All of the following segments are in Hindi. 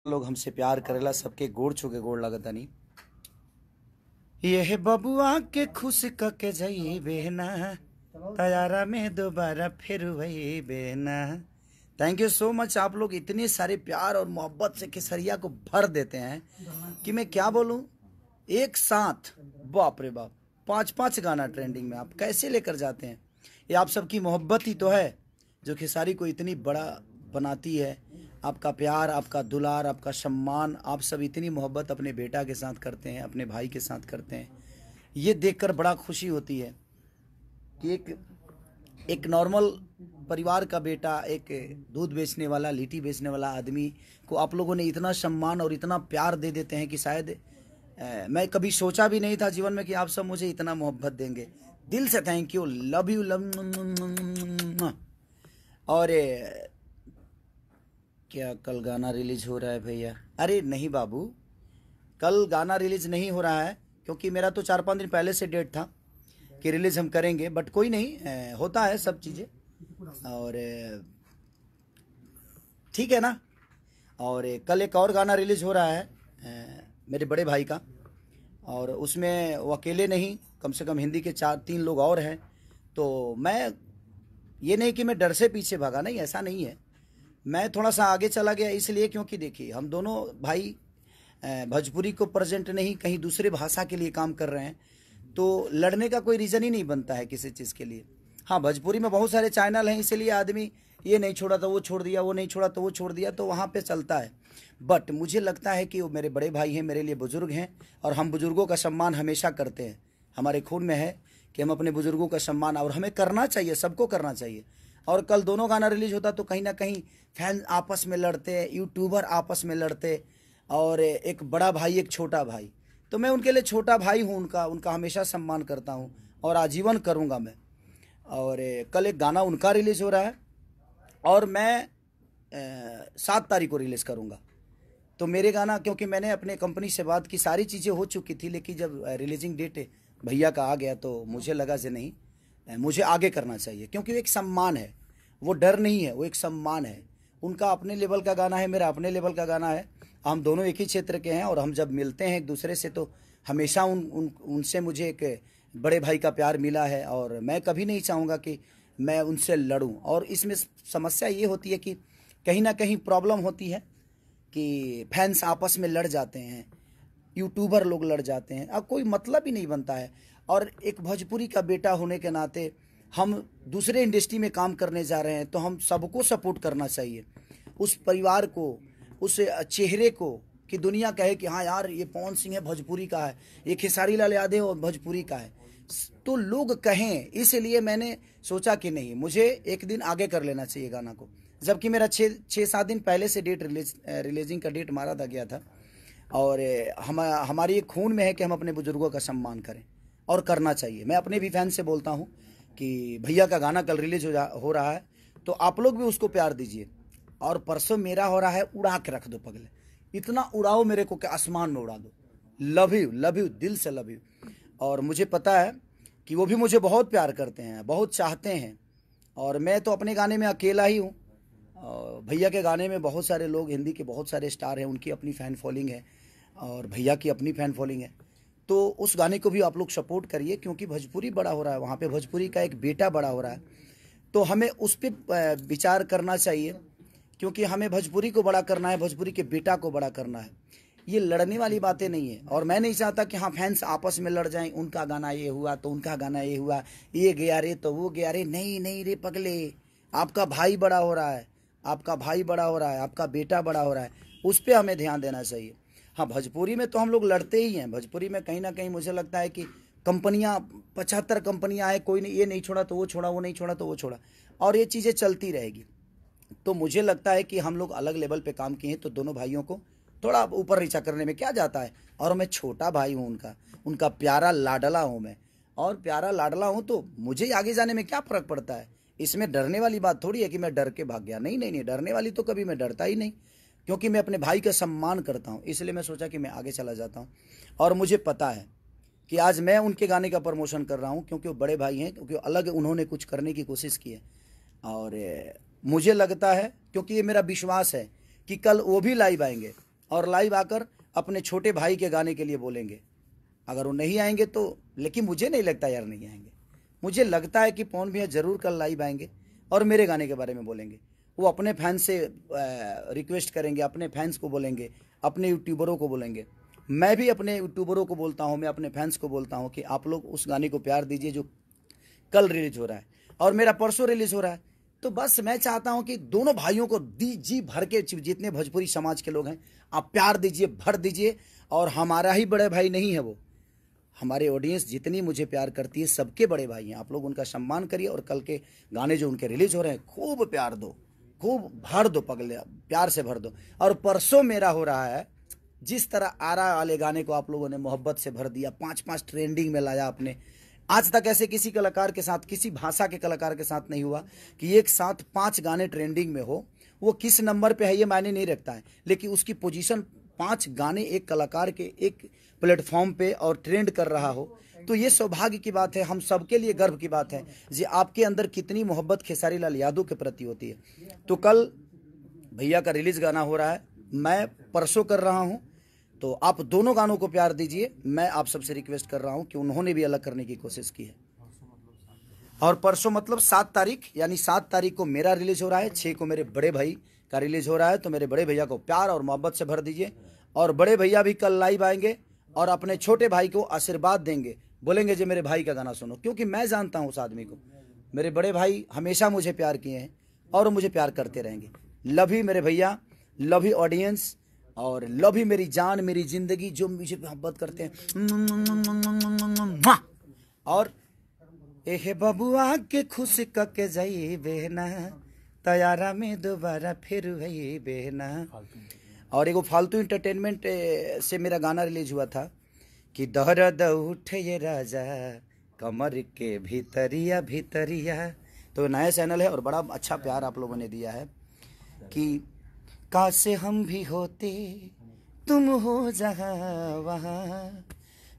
लोग हमसे प्यार करेला सबके गोड़ छुके गोड़ लगता नहीं। ये बबुआ के खुश कके जाई बेना तैयारा में दोबारा फिर वही बेना। Thank you so much. आप लोग इतने सारे प्यार और मोहब्बत से केसरिया को भर देते हैं कि मैं क्या बोलूं। एक साथ बाप रे बाप 5-5 गाना ट्रेंडिंग में आप कैसे लेकर जाते हैं। ये आप सबकी मोहब्बत ही तो है जो खेसारी को इतनी बड़ा बनाती है। आपका प्यार, आपका दुलार, आपका सम्मान, आप सब इतनी मोहब्बत अपने बेटा के साथ करते हैं, अपने भाई के साथ करते हैं। ये देखकर बड़ा खुशी होती है कि एक नॉर्मल परिवार का बेटा, एक दूध बेचने वाला, लिट्टी बेचने वाला आदमी को आप लोगों ने इतना सम्मान और इतना प्यार दे देते हैं कि शायद मैं कभी सोचा भी नहीं था जीवन में कि आप सब मुझे इतना मोहब्बत देंगे। दिल से thank you, love you, love. और क्या कल गाना रिलीज हो रहा है भैया? अरे नहीं बाबू, कल गाना रिलीज नहीं हो रहा है क्योंकि मेरा तो 4-5 दिन पहले से डेट था कि रिलीज हम करेंगे, बट कोई नहीं, होता है सब चीज़ें और ठीक है ना। और कल एक और गाना रिलीज हो रहा है मेरे बड़े भाई का, और उसमें वो अकेले नहीं, कम से कम हिंदी के 4-3 लोग और हैं। तो मैं ये नहीं कि मैं डर से पीछे भागा, नहीं, ऐसा नहीं है। मैं थोड़ा सा आगे चला गया इसलिए क्योंकि देखिए हम दोनों भाई भोजपुरी को प्रेजेंट नहीं कहीं दूसरे भाषा के लिए काम कर रहे हैं, तो लड़ने का कोई रीज़न ही नहीं बनता है किसी चीज़ के लिए। हाँ, भोजपुरी में बहुत सारे चैनल हैं, इसलिए आदमी ये नहीं छोड़ा तो वो छोड़ दिया, वो नहीं छोड़ा तो वो छोड़ दिया, तो वहाँ पे चलता है। बट मुझे लगता है कि वो मेरे बड़े भाई हैं, मेरे लिए बुज़ुर्ग हैं, और हम बुज़ुर्गों का सम्मान हमेशा करते हैं। हमारे खून में है कि हम अपने बुज़ुर्गों का सम्मान, और हमें करना चाहिए, सबको करना चाहिए। और कल दोनों गाना रिलीज होता तो कहीं ना कहीं फैन आपस में लड़ते, यूट्यूबर आपस में लड़ते, और एक बड़ा भाई एक छोटा भाई, तो मैं उनके लिए छोटा भाई हूँ, उनका हमेशा सम्मान करता हूँ और आजीवन करूँगा मैं। और कल एक गाना उनका रिलीज़ हो रहा है और मैं 7 तारीख को रिलीज़ करूँगा। तो मेरे गाना, क्योंकि मैंने अपने कंपनी से बात की, सारी चीज़ें हो चुकी थी, लेकिन जब रिलीजिंग डेट भैया का आ गया तो मुझे लगा से नहीं, मुझे आगे करना चाहिए, क्योंकि वो एक सम्मान है, वो डर नहीं है, वो एक सम्मान है। उनका अपने लेवल का गाना है, मेरा अपने लेवल का गाना है, हम दोनों एक ही क्षेत्र के हैं, और हम जब मिलते हैं एक दूसरे से तो हमेशा उनसे मुझे एक बड़े भाई का प्यार मिला है, और मैं कभी नहीं चाहूँगा कि मैं उनसे लड़ूं। और इसमें समस्या ये होती है कि कहीं ना कहीं प्रॉब्लम होती है कि फैंस आपस में लड़ जाते हैं, यूट्यूबर लोग लड़ जाते हैं, अब कोई मतलब ही नहीं बनता है। और एक भोजपुरी का बेटा होने के नाते हम दूसरे इंडस्ट्री में काम करने जा रहे हैं, तो हम सबको सपोर्ट करना चाहिए, उस परिवार को, उस चेहरे को, कि दुनिया कहे कि हाँ यार ये पवन सिंह है भोजपुरी का है, ये खेसारी लाल यादव और भोजपुरी का है, तो लोग कहें। इसलिए मैंने सोचा कि नहीं, मुझे एक दिन आगे कर लेना चाहिए गाना को, जबकि मेरा 6-7 दिन पहले से रिलीजिंग का डेट मारा था गया था। और हमारी एक खून में है कि हम अपने बुजुर्गों का सम्मान करें, और करना चाहिए। मैं अपने भी फैन से बोलता हूँ कि भैया का गाना कल रिलीज हो रहा है, तो आप लोग भी उसको प्यार दीजिए। और परसों मेरा हो रहा है, उड़ा के रख दो पगले, इतना उड़ाओ मेरे को कि आसमान में उड़ा दो। लव यू, दिल से लव यू। और मुझे पता है कि वो भी मुझे बहुत प्यार करते हैं, बहुत चाहते हैं, और मैं तो अपने गाने में अकेला ही हूँ। भैया के गाने में बहुत सारे लोग, हिंदी के बहुत सारे स्टार हैं, उनकी अपनी फ़ैन फॉलोइंग है, और भैया की अपनी फ़ैन फॉलोइंग है। तो उस गाने को भी आप लोग सपोर्ट करिए, क्योंकि भोजपुरी बड़ा हो रहा है, वहाँ पे भोजपुरी का एक बेटा बड़ा हो रहा है, तो हमें उस पर विचार करना चाहिए, क्योंकि हमें भोजपुरी को बड़ा करना है, भोजपुरी के बेटा को बड़ा करना है। ये लड़ने वाली बातें नहीं है, और मैं नहीं चाहता कि हाँ फैंस आपस में लड़ जाएं, उनका गाना ये हुआ तो उनका गाना ये हुआ, ये गया रे तो वो गया रे। नहीं नहीं रे पगले, आपका भाई बड़ा हो रहा है, आपका भाई बड़ा हो रहा है, आपका बेटा बड़ा हो रहा है, उस पर हमें ध्यान देना चाहिए। हाँ, भोजपुरी में तो हम लोग लड़ते ही हैं, भोजपुरी में कहीं ना कहीं मुझे लगता है कि कंपनियाँ, 75 कंपनियाँ आए, कोई नहीं, ये नहीं छोड़ा तो वो छोड़ा, वो नहीं छोड़ा तो वो छोड़ा, और ये चीज़ें चलती रहेगी। तो मुझे लगता है कि हम लोग अलग लेवल पे काम किए हैं, तो दोनों भाइयों को थोड़ा ऊपर नीचा करने में क्या जाता है। और मैं छोटा भाई हूँ उनका प्यारा लाडला हूँ मैं, और प्यारा लाडला हूँ, तो मुझे आगे जाने में क्या फ़र्क पड़ता है। इसमें डरने वाली बात थोड़ी है कि मैं डर के भाग गया, नहीं नहीं नहीं, डरने वाली तो कभी मैं डरता ही नहीं, क्योंकि मैं अपने भाई का सम्मान करता हूँ। इसलिए मैं सोचा कि मैं आगे चला जाता हूँ, और मुझे पता है कि आज मैं उनके गाने का प्रमोशन कर रहा हूँ, क्योंकि वो बड़े भाई हैं, क्योंकि अलग उन्होंने कुछ करने की कोशिश की है। और मुझे लगता है, क्योंकि ये मेरा विश्वास है कि कल वो भी लाइव आएंगे, और लाइव आकर अपने छोटे भाई के गाने के लिए बोलेंगे। अगर वो नहीं आएंगे तो, लेकिन मुझे नहीं लगता यार नहीं आएंगे। मुझे लगता है कि पवन भैया ज़रूर कल लाइव आएंगे और मेरे गाने के बारे में बोलेंगे। वो अपने फैंस से रिक्वेस्ट करेंगे, अपने फैंस को बोलेंगे, अपने यूट्यूबरों को बोलेंगे। मैं भी अपने यूट्यूबरों को बोलता हूँ, मैं अपने फैंस को बोलता हूँ कि आप लोग उस गाने को प्यार दीजिए जो कल रिलीज हो रहा है और मेरा परसों रिलीज हो रहा है। तो बस मैं चाहता हूं कि दोनों भाइयों को जी भर के, जितने भोजपुरी समाज के लोग हैं, आप प्यार दीजिए, भर दीजिए। और हमारा ही बड़े भाई नहीं है वो, हमारे ऑडियंस जितनी मुझे प्यार करती है सबके बड़े भाई हैं। आप लोग उनका सम्मान करिए और कल के गाने जो उनके रिलीज हो रहे हैं खूब प्यार दो, खूब भर दो, पगले प्यार से भर दो। और परसों मेरा हो रहा है, जिस तरह आरा वाले गाने को आप लोगों ने मोहब्बत से भर दिया, 5-5 ट्रेंडिंग में लाया आपने। आज तक ऐसे किसी कलाकार के साथ, किसी भाषा के कलाकार के साथ नहीं हुआ कि एक साथ 5 गाने ट्रेंडिंग में हो। वो किस नंबर पे है ये मायने नहीं रखता है, लेकिन उसकी पोजीशन 5 गाने एक कलाकार के एक प्लेटफॉर्म पे और ट्रेंड कर रहा हो, तो ये सौभाग्य की बात है, हम सबके लिए गर्व की बात है जी। आपके अंदर कितनी मोहब्बत खेसारी लाल यादव के प्रति होती है। तो कल भैया का रिलीज गाना हो रहा है, मैं परसों कर रहा हूँ, तो आप दोनों गानों को प्यार दीजिए। मैं आप सबसे रिक्वेस्ट कर रहा हूं कि उन्होंने भी अलग करने की कोशिश की है। और परसों मतलब 7 तारीख, यानी 7 तारीख को मेरा रिलीज हो रहा है, 6 को मेरे बड़े भाई का रिलीज हो रहा है। तो मेरे बड़े भैया को प्यार और मोहब्बत से भर दीजिए। और बड़े भैया भी कल लाइव आएंगे और अपने छोटे भाई को आशीर्वाद देंगे, बोलेंगे जी मेरे भाई का गाना सुनो, क्योंकि मैं जानता हूँ उस आदमी को। मेरे बड़े भाई हमेशा मुझे प्यार किए हैं और मुझे प्यार करते रहेंगे। लव यू मेरे भैया, लव यू ऑडियंस, और लव यू मेरी जान, मेरी जिंदगी, जो मुझे मोहब्बत करते हैं। और एहे बबुआ के खुश कके जाई बेहना, तैयारा में दोबारा फिर वही बेहना। और एगो फालतू इंटरटेनमेंट से मेरा गाना रिलीज हुआ था कि दर्द उठे ये राजा कमर के भीतरिया भीतरिया। तो नया चैनल है और बड़ा अच्छा प्यार आप लोगों ने दिया है कि काश हम भी होते तुम हो जहाँ वहाँ,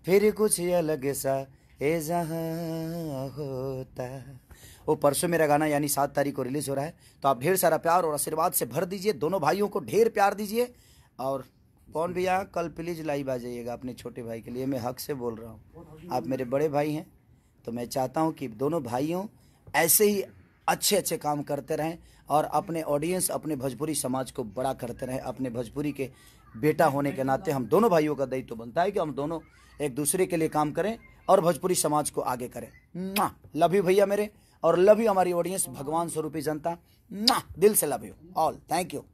फिर कुछ अलग सा ए जहाँ होता। वो परसों मेरा गाना यानी 7 तारीख को रिलीज हो रहा है। तो आप ढेर सारा प्यार और आशीर्वाद से भर दीजिए, दोनों भाइयों को ढेर प्यार दीजिए। और कौन भैया कल प्लीज लाइव आ जाइएगा अपने छोटे भाई के लिए, मैं हक से बोल रहा हूँ, आप मेरे बड़े भाई हैं। तो मैं चाहता हूँ कि दोनों भाइयों ऐसे ही अच्छे अच्छे काम करते रहें और अपने ऑडियंस, अपने भोजपुरी समाज को बड़ा करते रहें। अपने भोजपुरी के बेटा होने के नाते हम दोनों भाइयों का दायित्व बनता है कि हम दोनों एक दूसरे के लिए काम करें और भोजपुरी समाज को आगे करें। लव यू भैया मेरे, और लव यू हमारी ऑडियंस, भगवान स्वरूपी जनता, दिल से love you all, thank you.